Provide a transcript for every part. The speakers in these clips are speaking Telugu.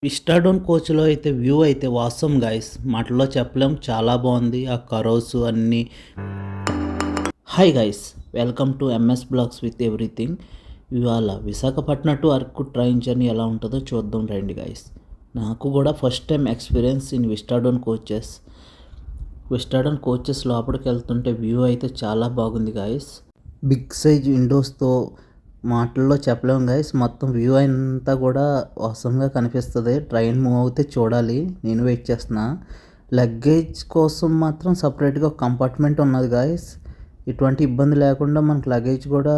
విస్టాడోన్ కోచ్‌లో అయితే వ్యూ అయితే వాసమ్ గైస్. మాటల్లో చెప్పలేం, చాలా బాగుంది. ఆ కరోస్ అన్నీ. Hi guys, welcome to MS blogs with everything. ఇవాళ Visakhapatnam to Araku train journey ఎలా ఉంటుందో చూద్దాం రండి గైస్. నాకు కూడా first time experience in Vistadome coaches. Vistadome coaches లోపలికి వెళ్తుంటే వ్యూ అయితే చాలా బాగుంది గైస్. బిగ్ సైజ్ విండోస్తో మాటల్లో చెప్పలేము గైస్. మొత్తం వ్యూ అంతా కూడా అవసరంగా కనిపిస్తుంది. ట్రైన్ మూవ్ అవుతే చూడాలి. నేను వెయిట్ చేస్తున్నా. లగేజ్ కోసం మాత్రం సపరేట్గా ఒక కంపార్ట్మెంట్ ఉన్నది గైస్. ఎటువంటి ఇబ్బంది లేకుండా మనకు లగేజ్ కూడా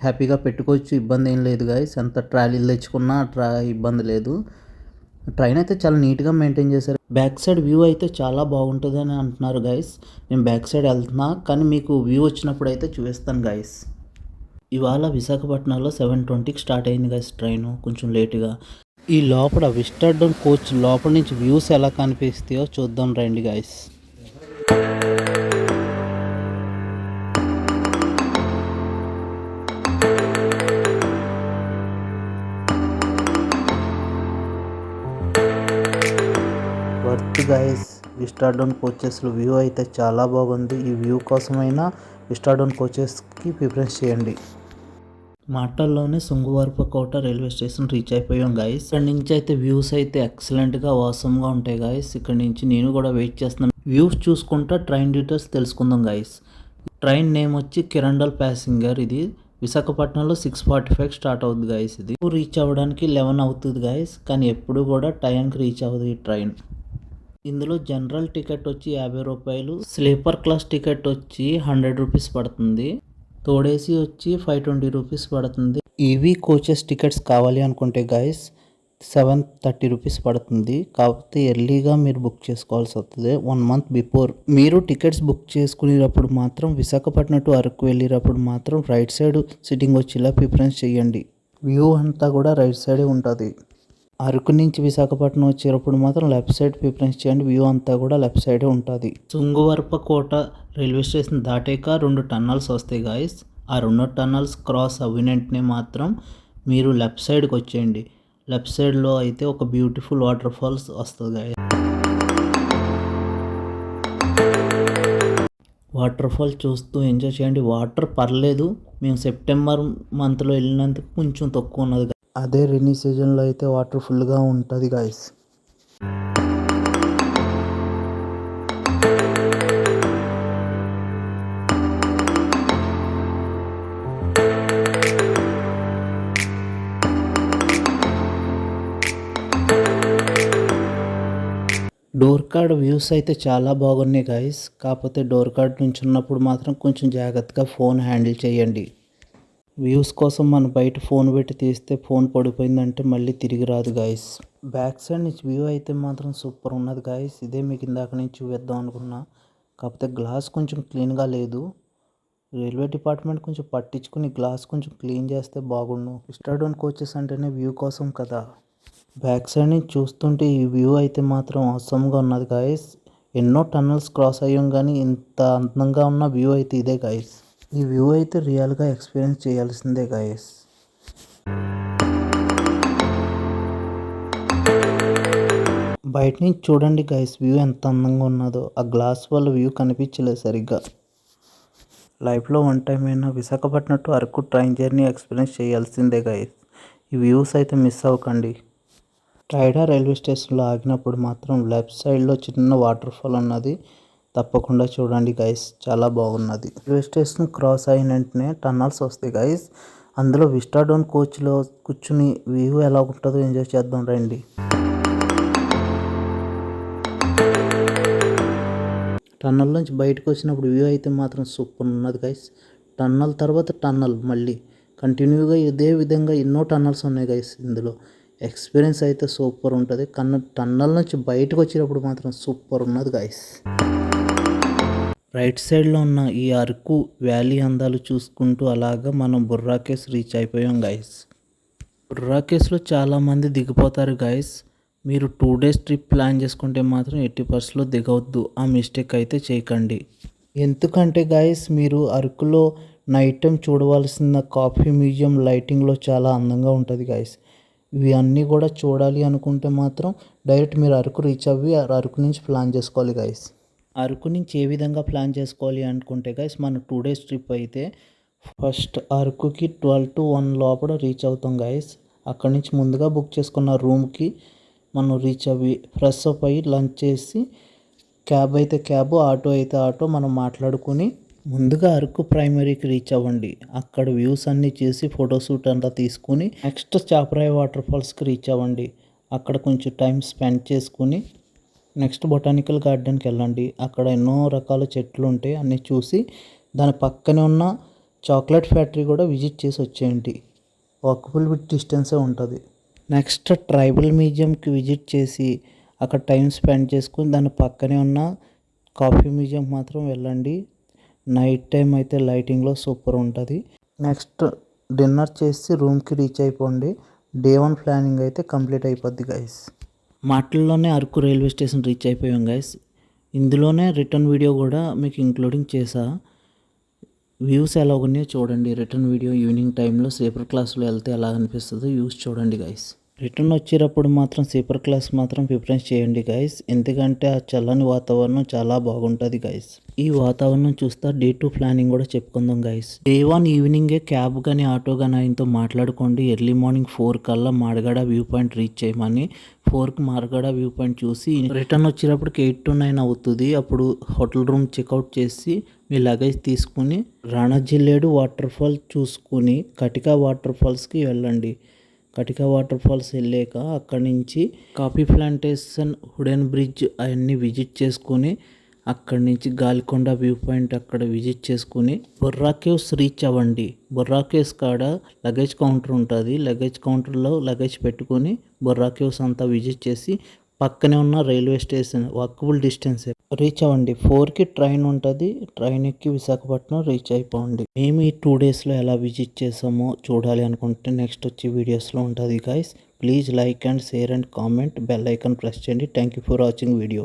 హ్యాపీగా పెట్టుకోవచ్చు. ఇబ్బంది ఏం లేదు గైస్. ఎంత ట్రాలీలు తెచ్చుకున్నా ఇబ్బంది లేదు. ట్రైన్ అయితే చాలా నీట్గా మెయింటైన్ చేశారు. బ్యాక్ సైడ్ వ్యూ అయితే చాలా బాగుంటుంది అని అంటున్నారు గైస్. నేను బ్యాక్ సైడ్ వెళ్తున్నా, కానీ మీకు వ్యూ వచ్చినప్పుడు అయితే చూపిస్తాను గైస్. ఇవాళ విశాఖపట్నంలో 7:20కి స్టార్ట్ అయింది గైస్ ట్రైను, కొంచెం లేటుగా. ఈ లోపల విస్టాడోన్ కోచ్ లోపల నుంచి వ్యూస్ ఎలా కనిపిస్తాయో చూద్దాం రండి గైస్. Worth guys. విస్టాడోన్ కోచెస్లో వ్యూ అయితే చాలా బాగుంది. ఈ వ్యూ కోసమైనా విస్టాడోన్ కోచెస్కి ప్రిఫరెన్స్ చేయండి. మాటల్లోనే శృంగవరపుకోట రైల్వే స్టేషన్ రీచ్ అయిపోయాం గైస్. ఇక్కడ నుంచి అయితే వ్యూస్ అయితే ఎక్సలెంట్గా వాసంగా ఉంటాయి గైస్. ఇక్కడ నుంచి నేను కూడా వెయిట్ చేస్తున్నాను. వ్యూస్ చూసుకుంటా ట్రైన్ డీటెయిల్స్ తెలుసుకుందాం గైస్. ట్రైన్ నేమ్ వచ్చి కిరండల్ ప్యాసింజర్. ఇది విశాఖపట్నంలో 6:45 స్టార్ట్ అవుతుంది గైస్. ఇది రీచ్ అవ్వడానికి 11 అవుతుంది గైస్, కానీ ఎప్పుడు కూడా టైంకి రీచ్ అవ్వదు ఈ ట్రైన్. ఇందులో జనరల్ టికెట్ వచ్చి 50 రూపాయలు, స్లీపర్ క్లాస్ టికెట్ వచ్చి 100 రూపీస్ పడుతుంది, తోడేసి వచ్చి 520 రూపీస్ పడుతుంది. ఈవీ కోచెస్ టికెట్స్ కావాలి అనుకుంటే గైస్ 730 రూపీస్ పడుతుంది. కాకపోతే ఎర్లీగా మీరు బుక్ చేసుకోవాల్సి వస్తుంది 1 మంత్ బిఫోర్. మీరు టికెట్స్ బుక్ చేసుకునేటప్పుడు మాత్రం విశాఖపట్నం టు అరకు వెళ్ళేటప్పుడు మాత్రం రైట్ సైడ్ సిట్టింగ్ వచ్చేలా ప్రిఫరెన్స్ చేయండి. వ్యూ అంతా కూడా రైట్ సైడే ఉంటుంది. అరకు నుంచి విశాఖపట్నం వచ్చేటప్పుడు మాత్రం లెఫ్ట్ సైడ్ ప్రిఫరెన్స్ చేయండి. వ్యూ అంతా కూడా లెఫ్ట్ సైడే ఉంటుంది. శృంగవరపుకోట రైల్వే స్టేషన్ దాటాక 2 టన్నల్స్ వస్తాయి గాయస్. ఆ 2 టన్నల్స్ క్రాస్ అవ్విన వెంటనే మాత్రం మీరు లెఫ్ట్ సైడ్కి వచ్చేయండి. లెఫ్ట్ సైడ్లో అయితే ఒక బ్యూటిఫుల్ వాటర్ ఫాల్స్ వస్తుంది గాయస్. వాటర్ ఫాల్ చూస్తూ ఎంజాయ్ చేయండి. వాటర్ పర్లేదు, మేము సెప్టెంబర్ మంత్లో వెళ్ళినందుకు కొంచెం తక్కువ ఉన్నది. అదే రెయినీ సీజన్లో అయితే వాటర్ ఫుల్గా ఉంటుంది గాయస్. డోర్ కార్డ్ వ్యూస్ అయితే చాలా బాగున్నాయి గాయస్. కాకపోతే డోర్ కార్డ్ నుంచి ఉన్నప్పుడు మాత్రం కొంచెం జాగ్రత్తగా ఫోన్ హ్యాండిల్ చేయండి. వ్యూస్ కోసం మనం బయట ఫోన్ పెట్టి తీస్తే ఫోన్ పడిపోయిందంటే మళ్ళీ తిరిగి రాదు గాయస్. బ్యాక్ సైడ్ నుంచి వ్యూ అయితే మాత్రం సూపర్ ఉన్నది గాయస్. ఇదే మీకు ఇందాక నుంచి చూపిద్దాం అనుకున్నా, కాకపోతే గ్లాస్ కొంచెం క్లీన్గా లేదు. రైల్వే డిపార్ట్మెంట్ కొంచెం పట్టించుకుని గ్లాస్ కొంచెం క్లీన్ చేస్తే బాగుండు. విస్టాడోన్ కోచెస్ అంటేనే వ్యూ కోసం కదా. బ్యాక్ సైడ్ నుంచి చూస్తుంటే ఈ వ్యూ అయితే మాత్రం అవసరంగా ఉన్నది గాయస్. ఎన్నో టన్నల్స్ క్రాస్ అయ్యాం, కానీ ఇంత అందంగా ఉన్న వ్యూ అయితే ఇదే గాయస్. ఈ వ్యూ అయితే రియల్గా ఎక్స్పీరియన్స్ చేయాల్సిందే గాయస్. బయట నుంచి చూడండి గాయస్, వ్యూ ఎంత అందంగా ఉన్నదో. ఆ గ్లాస్ వల్ల వ్యూ కనిపించలేదు సరిగ్గా. లైఫ్లో 1 టైం అయినా Visakhapatnam to Araku train journey experience చేయాల్సిందే గాయస్. ఈ వ్యూస్ అయితే మిస్ అవ్వకండి. టైడా రైల్వే స్టేషన్లో ఆగినప్పుడు మాత్రం లెఫ్ట్ సైడ్లో చిన్న వాటర్ ఫాల్ ఉన్నది, తప్పకుండా చూడండి గైస్, చాలా బాగున్నది. రైల్వే స్టేషన్ క్రాస్ అయిన వెంటనే టన్నల్స్ వస్తాయి గైస్. అందులో విస్టాడోన్ కోచ్లో కూర్చుని వ్యూ ఎలా ఉంటుందో ఎంజాయ్ చేద్దాం రండి. టన్నల్ నుంచి బయటకు వచ్చినప్పుడు వ్యూ అయితే మాత్రం సూపర్ ఉన్నది గైస్. టన్నల్ తర్వాత టన్నల్ మళ్ళీ కంటిన్యూగా ఇదే విధంగా ఎన్నో టన్నల్స్ ఉన్నాయి గైస్. ఇందులో ఎక్స్పీరియన్స్ అయితే సూపర్ ఉంటుంది. టన్నల్ నుంచి బయటకు వచ్చేటప్పుడు మాత్రం సూపర్ ఉన్నది గైస్. రైట్ సైడ్లో ఉన్న ఈ అరకు వ్యాలీ అందాలు చూసుకుంటూ అలాగా మనం బుర్రా కేవ్స్ రీచ్ అయిపోయాం గైస్. బుర్రా కేవ్స్లో చాలామంది దిగిపోతారు గైస్. మీరు 2 డేస్ ట్రిప్ ప్లాన్ చేసుకుంటే మాత్రం 80% దిగవద్దు. ఆ మిస్టేక్ అయితే చేయకండి. ఎందుకంటే గైస్, మీరు అరకులో నైట్ టైం చూడవలసిన కాఫీ మ్యూజియం లైటింగ్లో చాలా అందంగా ఉంటుంది గైస్. ఇవి అన్నీ కూడా చూడాలి అనుకుంటే మాత్రం డైరెక్ట్ మీరు అరకు రీచ్ అవ్వి అరకు నుంచి ప్లాన్ చేసుకోవాలి గైస్. అరకు నుంచి ఏ విధంగా ప్లాన్ చేసుకోవాలి అనుకుంటే గైస్, మన 2 days ట్రిప్ అయితే ఫస్ట్ అరకుకి 12 to 1 లోపల రీచ్ అవుతాం గైస్. అక్కడి నుంచి ముందుగా బుక్ చేసుకున్న రూమ్కి మనం రీచ్ అవ్వి ఫ్రెష్ అప్ అయ్యి లంచ్ చేసి క్యాబ్ అయితే క్యాబ్, ఆటో అయితే ఆటో మనం మాట్లాడుకుని ముందుగా అరకు ప్రైమరీకి రీచ్ అవ్వండి. అక్కడ వ్యూస్ అన్నీ చేసి ఫోటోషూట్ అంతా తీసుకుని నెక్స్ట్ చాపరాయి వాటర్ ఫాల్స్కి రీచ్ అవ్వండి. అక్కడ కొంచెం టైం స్పెండ్ చేసుకుని నెక్స్ట్ బొటానికల్ గార్డెన్కి వెళ్ళండి. అక్కడ ఎన్నో రకాల చెట్లు ఉంటాయి, అన్నీ చూసి దాని పక్కనే ఉన్న చాక్లెట్ ఫ్యాక్టరీ కూడా విజిట్ చేసి వచ్చేయండి. వాకబుల్ డిస్టెన్సే ఉంటుంది. నెక్స్ట్ ట్రైబల్ మ్యూజియంకి విజిట్ చేసి అక్కడ టైం స్పెండ్ చేసుకుని దాని పక్కనే ఉన్న కాఫీ మ్యూజియంకి మాత్రం వెళ్ళండి. నైట్ టైం అయితే లైటింగ్లో సూపర్ ఉంటుంది. నెక్స్ట్ డిన్నర్ చేసి రూమ్కి రీచ్ అయిపోండి. డే 1 ప్లానింగ్ అయితే కంప్లీట్ అయిపోద్ది గైస్. మాటల్లోనే అరకు రైల్వే స్టేషన్ రీచ్ అయిపోయాం గైస్. ఇందులోనే రిటర్న్ వీడియో కూడా మీకు ఇంక్లూడింగ్ చేసా. వ్యూస్ ఎలా ఉన్నాయో చూడండి. రిటర్న్ వీడియో ఈవినింగ్ టైంలో స్లీపర్ క్లాస్లో వెళ్తే ఎలా అనిపిస్తుందో వ్యూస్ చూడండి గైస్. రిటర్న్ వచ్చేటప్పుడు మాత్రం స్లీపర్ క్లాస్ మాత్రం ప్రిఫరెన్స్ చేయండి గైస్, ఎందుకంటే ఆ చల్లని వాతావరణం చాలా బాగుంటుంది గైస్. ఈ వాతావరణం చూస్తా డే 2 ప్లానింగ్ కూడా చెప్పుకుందాం గైస్. డే 1 ఈవినింగే క్యాబ్ కానీ ఆటో కానీ ఆయనతో మాట్లాడుకోండి. ఎర్లీ మార్నింగ్ 4 కల్లా మాడగడ వ్యూ పాయింట్ రీచ్ చేయమని. 4కి మాడగడ వ్యూ పాయింట్ చూసి రిటర్న్ వచ్చేటప్పటికి 8 to 9 అవుతుంది. అప్పుడు హోటల్ రూమ్ చెక్అవుట్ చేసి మీ లగేజ్ తీసుకుని రాణజిల్లేడు వాటర్ ఫాల్ చూసుకుని కటికా వాటర్ ఫాల్స్కి వెళ్ళండి. కటికా వాటర్ ఫాల్స్ వెళ్ళాక అక్కడి నుంచి కాఫీ ప్లాంటేషన్, వుడెన్ బ్రిడ్జ్ అవన్నీ విజిట్ చేసుకుని అక్కడి నుంచి గాలికొండ వ్యూ పాయింట్ అక్కడ విజిట్ చేసుకుని బొర్రా కేవ్స్ రీచ్ అవ్వండి. బొర్రా కేవ్స్ కాడ లగేజ్ కౌంటర్ ఉంటుంది. లగేజ్ కౌంటర్లో లగేజ్ పెట్టుకుని బొర్రా కేవ్స్ అంతా విజిట్ చేసి పక్కనే ఉన్న railway station walkable distance reach అవ్వండి. 4కి ట్రైన్ ఉంటుంది. ట్రైన్ ఎక్కి విశాఖపట్నం రీచ్ అయిపోండి. మేము ఈ 2 daysలో ఎలా విజిట్ చేసామో చూడాలి అనుకుంటే నెక్స్ట్ వచ్చే వీడియోస్లో ఉంటుంది guys. Please like and share and comment, bell icon press చేయండి. Thank you for watching video.